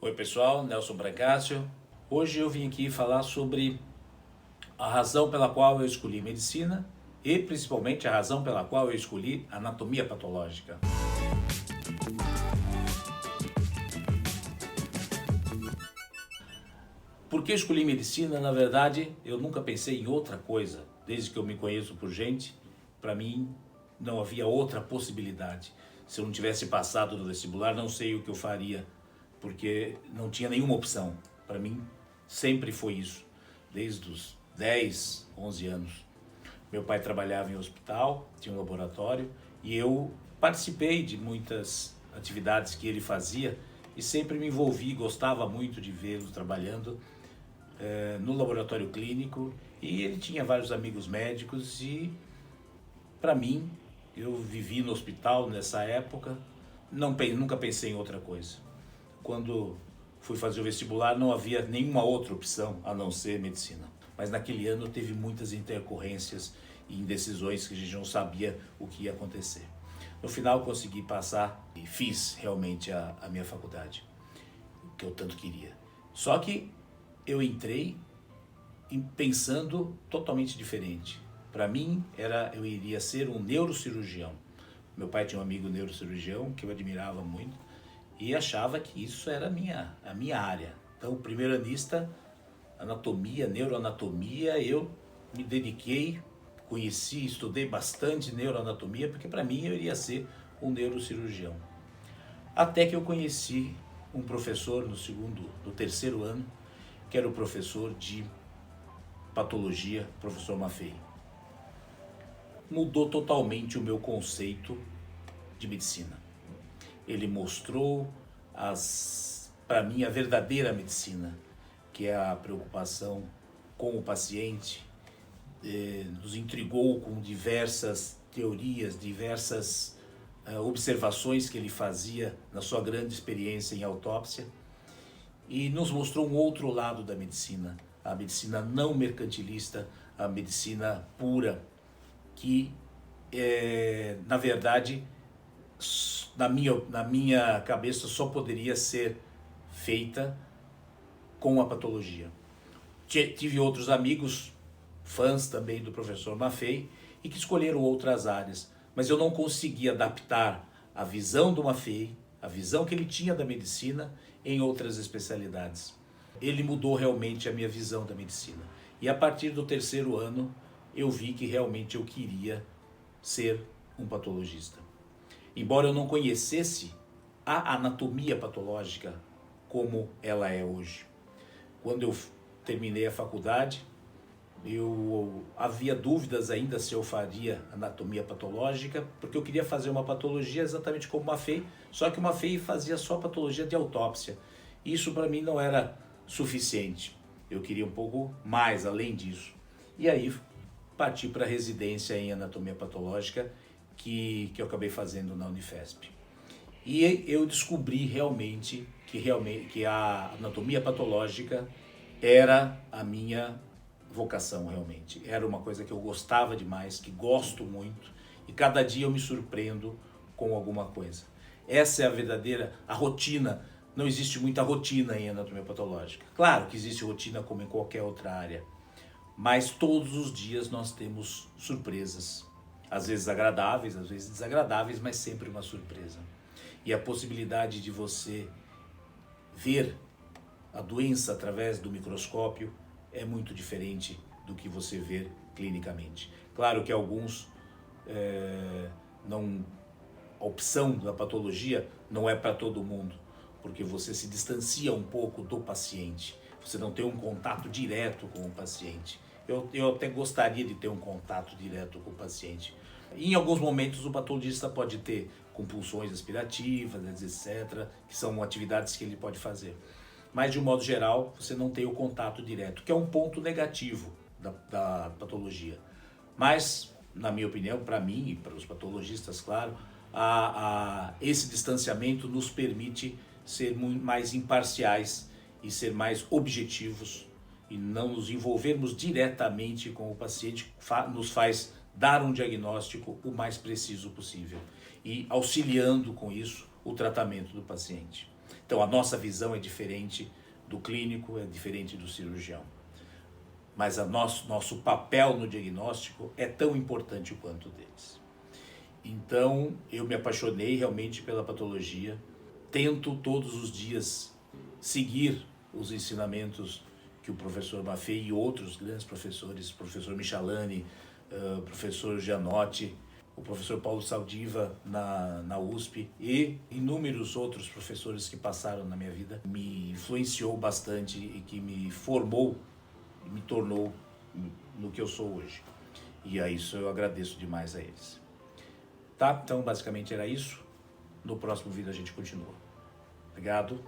Oi pessoal, Nelson Brancácio. Hoje eu vim aqui falar sobre a razão pela qual eu escolhi medicina e principalmente a razão pela qual eu escolhi anatomia patológica. Por que eu escolhi medicina? Na verdade, eu nunca pensei em outra coisa. Desde que eu me conheço por gente, para mim não havia outra possibilidade. Se eu não tivesse passado no vestibular, não sei o que eu faria, porque não tinha nenhuma opção. Para mim, sempre foi isso, desde os 10, 11 anos. Meu pai trabalhava em hospital, tinha um laboratório, e eu participei de muitas atividades que ele fazia e sempre me envolvi, gostava muito de vê-lo trabalhando no laboratório clínico, e ele tinha vários amigos médicos e, para mim, eu vivi no hospital nessa época, nunca pensei em outra coisa. Quando fui fazer o vestibular não havia nenhuma outra opção a não ser medicina. Mas naquele ano teve muitas intercorrências e indecisões que a gente não sabia o que ia acontecer. No final consegui passar e fiz realmente a minha faculdade, o que eu tanto queria. Só que eu entrei pensando totalmente diferente. Para mim, eu iria ser um neurocirurgião. Meu pai tinha um amigo neurocirurgião que eu admirava muito e achava que isso era a minha área. Então, primeiro anista, anatomia, neuroanatomia, eu me dediquei, conheci, estudei bastante neuroanatomia, porque para mim eu iria ser um neurocirurgião. Até que eu conheci um professor no terceiro ano, que era o professor de patologia, professor Maffei. Mudou totalmente o meu conceito de medicina. Ele mostrou para mim a verdadeira medicina, que é a preocupação com o paciente, nos intrigou com diversas teorias, diversas observações que ele fazia na sua grande experiência em autópsia, e nos mostrou um outro lado da medicina, a medicina não mercantilista, a medicina pura, que na verdade, na minha cabeça, só poderia ser feita com a patologia. Tive outros amigos, fãs também do professor Maffei, e que escolheram outras áreas, mas eu não consegui adaptar a visão do Maffei, a visão que ele tinha da medicina, em outras especialidades. Ele mudou realmente a minha visão da medicina. E a partir do terceiro ano, eu vi que realmente eu queria ser um patologista. Embora eu não conhecesse a anatomia patológica como ela é hoje. Quando eu terminei a faculdade, havia dúvidas ainda se eu faria anatomia patológica, porque eu queria fazer uma patologia exatamente como o Maffei, só que o Maffei fazia só patologia de autópsia. Isso para mim não era suficiente. Eu queria um pouco mais além disso. E aí parti para a residência em anatomia patológica que eu acabei fazendo na Unifesp. E eu descobri realmente que a anatomia patológica era a minha vocação realmente. Era uma coisa que eu gostava demais, que gosto muito, e cada dia eu me surpreendo com alguma coisa. Essa é a rotina. Não existe muita rotina em anatomia patológica. Claro que existe rotina como em qualquer outra área, mas todos os dias nós temos surpresas. Às vezes agradáveis, às vezes desagradáveis, mas sempre uma surpresa. E a possibilidade de você ver a doença através do microscópio é muito diferente do que você vê clinicamente. Claro que alguns, a opção da patologia não é para todo mundo, porque você se distancia um pouco do paciente, você não tem um contato direto com o paciente. Eu até gostaria de ter um contato direto com o paciente. Em alguns momentos o patologista pode ter compulsões aspirativas, etc., que são atividades que ele pode fazer. Mas de um modo geral você não tem o contato direto, que é um ponto negativo da patologia. Mas, na minha opinião, para mim e para os patologistas, claro, esse distanciamento nos permite ser muito mais imparciais e ser mais objetivos, e não nos envolvermos diretamente com o paciente, nos faz dar um diagnóstico o mais preciso possível e auxiliando com isso o tratamento do paciente. Então a nossa visão é diferente do clínico, é diferente do cirurgião. Mas nosso papel no diagnóstico é tão importante quanto o deles. Então eu me apaixonei realmente pela patologia, tento todos os dias seguir os ensinamentos que o professor Maffei e outros grandes professores, o professor Michalani, o professor Gianotti, o professor Paulo Saldiva na USP e inúmeros outros professores que passaram na minha vida, me influenciou bastante e que me formou e me tornou no que eu sou hoje. E a isso eu agradeço demais a eles. Tá? Então basicamente era isso. No próximo vídeo a gente continua. Obrigado.